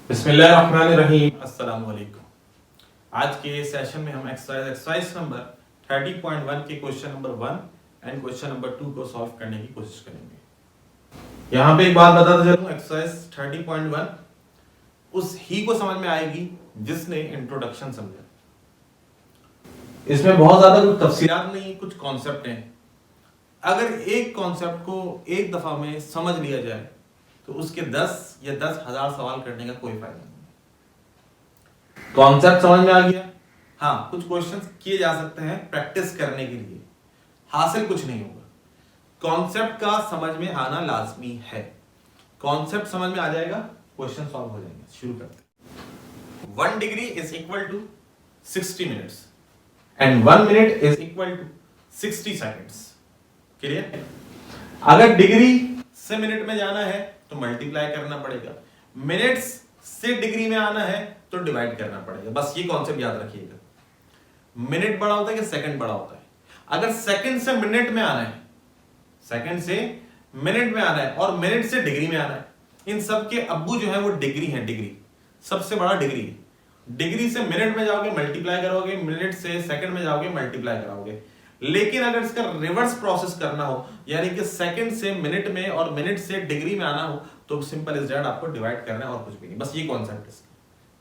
बिस्मिल्लाहिर्रहमानिर्रहीम, अस्सलाम वालेकुम। आज के सेशन में हम एक्सरसाइज नंबर 30.1 के question number 1 and question number 2 को सॉल्व करने की कोशिश करेंगे। यहाँ पे एक बात बताता चलूं, एक्सरसाइज 30.1 उस ही को समझ में आएगी जिसने इंट्रोडक्शन समझा। इसमें बहुत ज्यादा कुछ तफसीलात नहीं, कुछ कॉन्सेप्ट हैं। अगर एक कॉन्सेप्ट को एक दफा में समझ लिया जाए तो उसके 10 या 10,000 सवाल करने का कोई फायदा नहीं। कॉन्सेप्ट समझ में आ गया, हाँ कुछ क्वेश्चंस किए जा सकते हैं प्रैक्टिस करने के लिए, हासिल कुछ नहीं होगा। कॉन्सेप्ट का समझ में आना लाजमी है। कॉन्सेप्ट समझ में आ जाएगा, क्वेश्चन सॉल्व हो जाएंगे। शुरू करते हैं। 1 degree is equal to 60 minutes and 1 minute is equal to 60 seconds. Clear? अगर डिग्री से मिनट में जाना है तो मल्टीप्लाई करना पड़ेगा, मिनट्स से डिग्री में आना है तो डिवाइड करना पड़ेगा। बस ये कॉन्सेप्ट याद रखिएगा। मिनट बड़ा होता है कि सेकंड बड़ा होता है? अगर सेकंड से मिनट में आना है, सेकंड से मिनट में आना है और मिनट से डिग्री में आना है, इन सब के अब्बू जो है वो डिग्री है। डिग्री सबसे बड़ा डिग्री है। डिग्री से मिनट में जाओगे मल्टीप्लाई करोगे, मिनट से सेकंड में जाओगे मल्टीप्लाई कराओगे। लेकिन अगर इसका रिवर्स प्रोसेस करना हो, यानी कि सेकंड से मिनट में और मिनट से डिग्री में आना हो, तो सिंपल इज दैट, आपको डिवाइड करना है और कुछ भी नहीं। बस ये कॉन्सेप्ट है।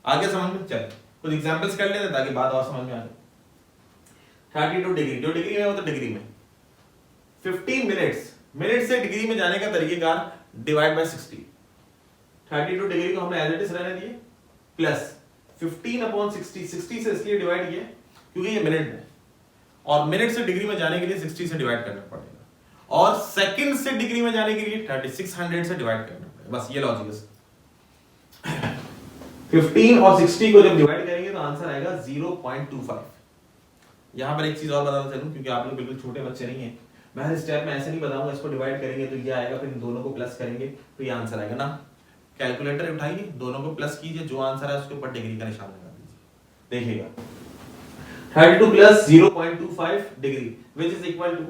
आगे समझ में चल, कुछ एग्जांपल्स कर लेते ताकि बात और समझ में आ जाए। 32 डिग्री, जो डिग्री में हो तो डिग्री में 15 मिनट्स, मिनट से डिग्री में जाने का तरीकेकार डिवाइड बाय 60। 32 डिग्री को हमने एज इट इज रहने दिए, प्लस 15/60, 60 से इसलिए डिवाइड किया क्योंकि ये मिनट में, और मिनट से डिग्री में जाने के लिए 60 से डिवाइड करना पड़ेगा, और सेकंड से डिग्री में जाने के लिए 3600 से डिवाइड करना पड़ेगा। बस ये लॉजिक है। 15 और 60 को जब डिवाइड करेंगे तो आंसर आएगा 0.25। यहां पर एक चीज और बताना चलूं, क्योंकि आप लोग बिल्कुल छोटे बच्चे नहीं हैं, मैं हर स्टेप में ऐसे नहीं बताऊंगा इसको डिवाइड करेंगे तो ये आएगा, फिर इन दोनों को प्लस करेंगे तो ये आंसर आएगा ना। कैलकुलेटर उठाइए, दोनों को प्लस कीजिए, जो आंसर है उसके ऊपर डिग्री का निशान लगा दीजिए। देखिएगा 32 plus 0.25 degree which is equal to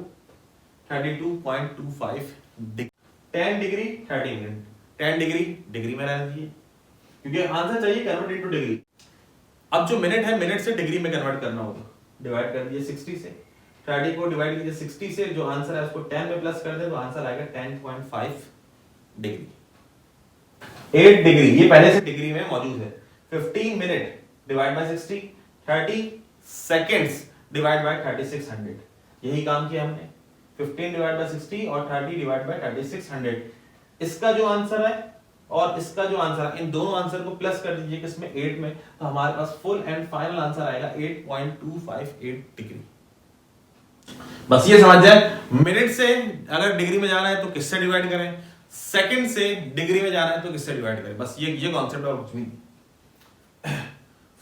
32.25 degree। 10 degree 30 minute, 10 degree degree में रहना चाहिए क्योंकि आंसर चाहिए कन्वर्ट इनटू डिग्री। अब जो मिनट है, मिनट से डिग्री में कन्वर्ट करना होगा, डिवाइड कर दीजिए 60 से, 30 को डिवाइड कीजिए 60 से, जो आंसर है उसको 10 में प्लस कर दे तो आंसर आएगा 10.5 डिग्री। 8 डिग्री ये पहले से डिग्री में मौजूद है। 15 minute divide by 60, 30 seconds divide by 3600। यही काम किया हमने, 15 डिवाइड बाय 60 और 30 डिवाइड बाय 3600। इसका जो आंसर है और इसका जो आंसर है, इन दोनों आंसर को प्लस कर दीजिए किसमें, 8 में, तो हमारे पास फुल एंड फाइनल आंसर आएगा 8.258 डिग्री। बस ये समझ जाए, मिनट से अगर डिग्री में जाना है तो किससे डिवाइड करें, सेकंड से डिग्री में जाना है तो किससे डिवाइड करें। बस ये कॉन्सेप्ट और कुछ नहीं।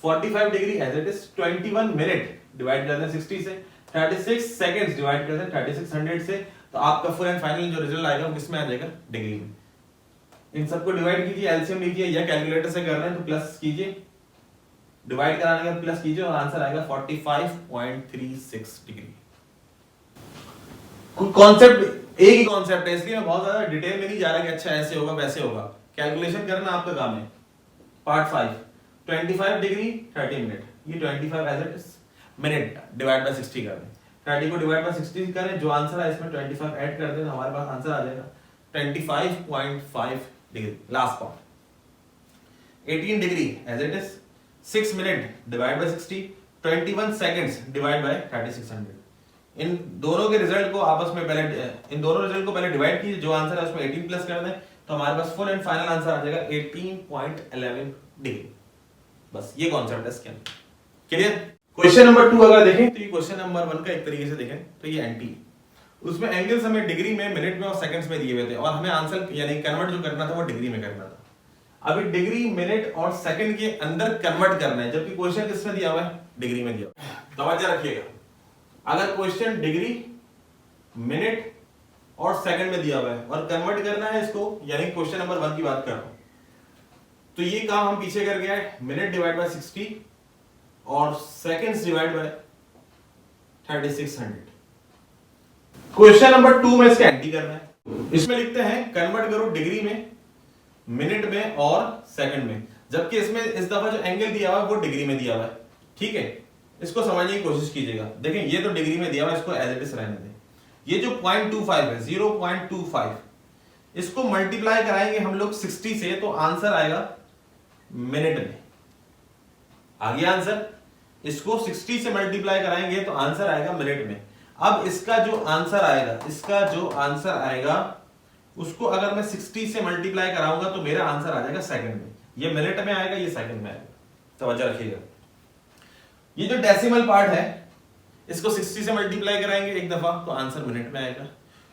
45 degree as it is, 21 minute divide करते हैं 60 से, 36 सेकंड्स डिवाइड करते हैं 3600 से, तो आपका फुल एंड फाइनल जो रिजल्ट आएगा वो किसमें आ जाएगा, डिग्री में। इन सबको डिवाइड कीजिए, एलसीएम लीजिए, या कैलकुलेटर से कर रहे हैं तो प्लस कीजिए, डिवाइड कराने के बाद प्लस कीजिए और आंसर आएगा 45.36 डिग्री। कॉन्सेप्ट एक ही कॉन्सेप्ट है, इसलिए मैं बहुत ज्यादा डिटेल में नहीं जा रहा कि अच्छा ऐसे होगा वैसे होगा। कैलकुलेशन करना आपका काम है। पार्ट 5, 25 डिग्री 30 मिनट, ये 25 as it is, minute divide by 60 कर दें, 30 को डिवाइड बाय 60 करें, जो आंसर है इसमें 25 ऐड कर दें तो हमारे पास आंसर आ जाएगा 25.5 degree. Last part 18 degree as it is, 6 minute divide by 60, 21 seconds divide by 3600। इन दोनों के रिजल्ट को आपस में पहले, इन दोनों रिजल्ट को पहले डिवाइड कीजिए, जो आंसर है उसमें 18 प्लस कर दें तो हमारे पास फुल एंड फाइनल आंसर आ जाएगा 18.11 डिग्री। बस ये कॉन्सेप्ट है इसके अंदर। क्लियर? क्वेश्चन नंबर 2 अगर देखें तो ये क्वेश्चन नंबर 1 का एक तरीके से देखें तो ये एंटी, उसमें एंगल्स हमें डिग्री में, मिनट में और सेकंड्स में दिए हुए थे, और हमें आंसर यानी कन्वर्ट जो करना था वो डिग्री में करना था। अभी डिग्री, मिनट और सेकंड के अंदर कन्वर्ट करना है, जबकि क्वेश्चन किसमें दिया हुआ है, डिग्री में दिया हुआ है। तवज्जो रखिएगा, अगर क्वेश्चन डिग्री, मिनट और सेकंड में दिया हुआ है और कन्वर्ट करना है इसको, यानी क्वेश्चन नंबर 1 की बात कर रहा हूं, तो ये काम हम पीछे कर गया है, मिनट डिवाइड बाय 60 और seconds divide by 3600। Question number 2 में इसका एंटी करना है। इसमें लिखते हैं कन्वर्ट करो डिग्री में, मिनट में और सेकंड में। जबकि इसमें इस दफा जो एंगल दिया हुआ है वो डिग्री में दिया हुआ है। ठीक है, इसको समझने की कोशिश कीजिएगा। देखें ये तो डिग्री में दिया हुआ है, इसको एज इट इज रहने दें। ये जो 0.25 है 0.25, इसको मल्टीप्लाई कराएंगे हम लोग 60 से तो आंसर आएगा मिनट में। आ गया आंसर। इसको 60 से मल्टीप्लाई कराएंगे तो आंसर आएगा मिनट में। अब इसका जो आंसर आएगा उसको अगर मैं 60 से मल्टीप्लाई कराऊंगा तो मेरा आंसर आ जाएगा सेकंड में। ये मिनट में आएगा, ये सेकंड में आएगा, तवज्जो रखिएगा। ये जो डेसिमल पार्ट है इसको 60 से मल्टीप्लाई कराएंगे एक दफा तो आंसर मिनट में आएगा,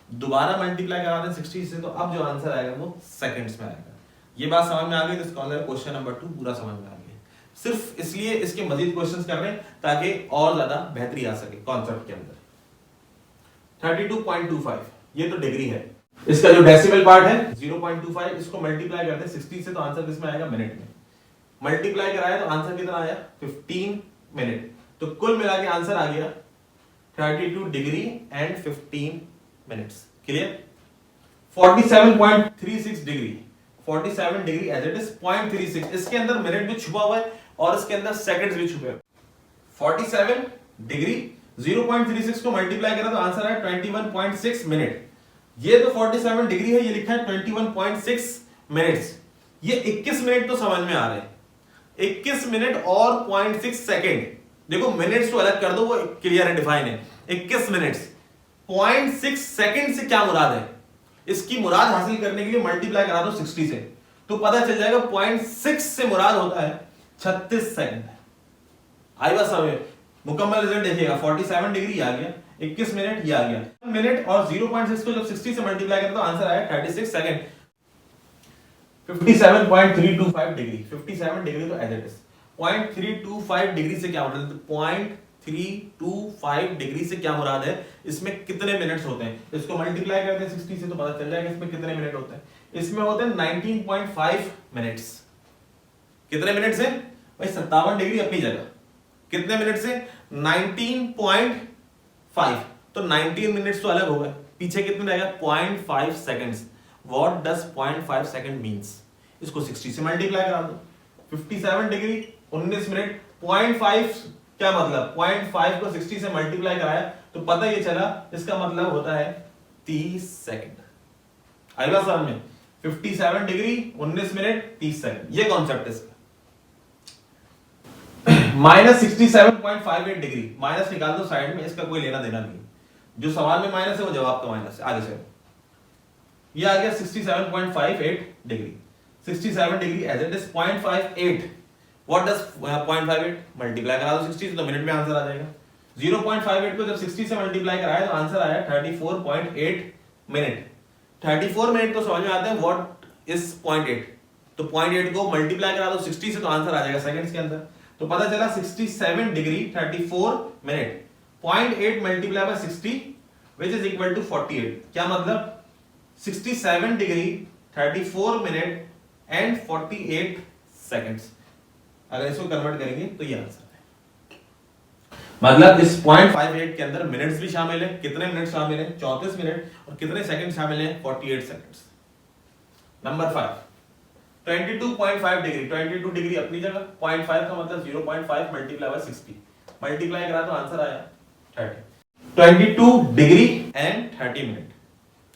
दोबारा मल्टीप्लाई करा दें 60 से तो अब जो आंसर आएगा वो सेकंड्स में आएगा। ये बात समझ में आ गई? तो इसका मतलब क्वेश्चन नंबर 2 पूरा समझ में आ गया। सिर्फ इसलिए इसके मजीद क्वेश्चंस कर रहे हैं ताकि और ज्यादा बेहतरी आ सके कॉन्सेप्ट के अंदर। 32.25 ये तो डिग्री है, इसका जो डेसिमल पार्ट है 0.25, इसको मल्टीप्लाई करते हैं 60 से तो आंसर किसमें आएगा? मिनट में। मल्टीप्लाई कराया तो आंसर कितना आया? 15 मिनट। तो कुल मिला के आंसर आ गया 32 degree and 15 minutes. Clear? 47.36 degree, 47 degree as it is 0.36, इसके अंदर मिनट भी छुपा हुआ है और इसके अंदर सेकंड्स भी छुपे हुए। 47 डिग्री 0.36 को मल्टीप्लाई करा तो आंसर आया 21.6 मिनट। ये तो 47 डिग्री है, ये लिखा है 21.6 मिनट्स। ये 21 मिनट तो समझ में आ रहे हैं, 21 मिनट और 0.6 सेकंड। देखो मिनट्स तो अलग कर दो, वो क्लियर एंड डिफाइन है। 21 मिनट्स 0.6 सेकंड से क्या मुराद है? इसकी मुराद हासिल करने के लिए मल्टीप्लाई करा दो 60 से तो पता चल जाएगा 0.6 से मुराद होता है 36 सेकंड। आई बात समझ? मुकम्मल रिजल्ट देखिएगा, 47 डिग्री आ गया, 21 मिनट ये आ गया। मिनट और 0.6 को जब 60 से मल्टीप्लाई करें तो आंसर आया 36 सेकंड। 57.325 डिग्री, 57 डिग्री तो एज इट इज। 0.325 डिग्री से क्या मतलब? 0.325 डिग्री से क्या मुराद है? इसमें कितने मिनट्स होते हैं? इसको मल्टीप्लाई करते हैं 60 से तो पता चल जाएगा इसमें कितने मिनट होते हैं। इसमें होते हैं 19.5 मिनट्स। कितने मिनट से भाई? 57 डिग्री अपनी जगह, कितने मिनट से? 19.5। तो 19 मिनट्स तो अलग हो गए, पीछे कितने रहेगा? 0.5 seconds. What does 0.5 second means? इसको 60 से मल्टीप्लाई करा दो। 57 डिग्री 19 मिनट 0.5 क्या मतलब? 0.5 को 60 से मल्टीप्लाई कराया तो पता ये चला इसका मतलब होता है 30 सेकंड। आई बात समझ में? 57 डिग्री 19 मिनट 30 सेकंड, ये कॉन्सेप्ट है इसका। -67.58 डिग्री, माइनस निकाल दो साइड में, इसका कोई लेना देना नहीं। जो सवाल में माइनस है वो जवाब का माइनस है। आगे से ये आ गया 67.58 degree. 67 degree as it is 0.58। What does 0.58? Multiply करा दो 60 से तो मिनट में आंसर आ जाएगा। 0.58 को जब 60 से मल्टीप्लाई कराया तो आंसर आया 34.8 मिनट। 34 मिनट तो समझ में आते हैं व्हाट इज 0.8, तो 0.8 को मल्टीप्लाई करा दो 60 से तो आंसर आ जाएगा सेकंड्स के अंदर। तो पता चला 67 degree 34 minute, 0.8 multiply by 60 which is equal to 48। क्या मतलब? 67 डिग्री 34 मिनट एंड 48 सेकंड्स। अगर इसको कन्वर्ट करेंगे तो ये आंसर है। मतलब इस 0.58 के अंदर मिनट्स भी शामिल है। कितने मिनट शामिल है? 34 मिनट। और कितने सेकंड शामिल है? 48 सेकंड्स। नंबर 5 22.5 डिग्री, 22 डिग्री अपनी जगह, 0.5 का मतलब 0.5 मल्टीप्लाई बाय 60, मल्टीप्लाई करा तो आंसर आया 30। 22 degree and 30 minute.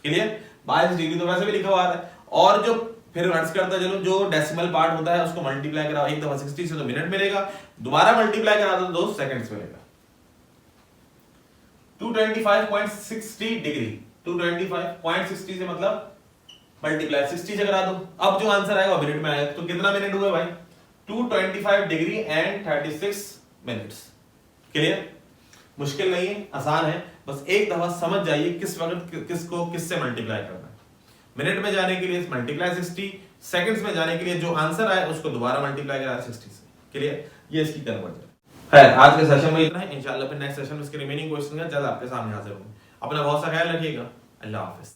Clear? 22 degree तो वैसे भी लिखा हुआ है, और जो फिर रट्स करता चलो, जो डेसिमल पार्ट होता है उसको मल्टीप्लाई करा एक दफा 60 से तो मिनट मिलेगा, दोबारा मल्टीप्लाई करा दो 2 सेकंड्स मिलेगा। 225.60 डिग्री, 225.60 से मतलब मल्टीप्लाई 60 से करा दो, अब जो आंसर आएगा वो मिनट में आएगा। तो कितना मिनट हुए भाई? 225 डिग्री एंड 36 मिनट्स। क्लियर? मुश्किल नहीं है, आसान है, बस एक दफा समझ जाइए किस वक्त किसको किससे मल्टीप्लाई करना है। मिनट में जाने के लिए मल्टीप्लाई 60, सेकंड्स में जाने के लिए जो आंसर आए उसको दोबारा मल्टीप्लाई करा 60 से। क्लियर? ये इसकी कन्वर्जन है। आज के सेशन में इतना है, इंशाल्लाह फिर नेक्स्ट सेशन में इसके रिमेनिंग क्वेश्चन का जल्द आपके सामने हाजिर होंगे। अपना बहुत सा ख्याल रखिएगा। अल्लाह हाफिज।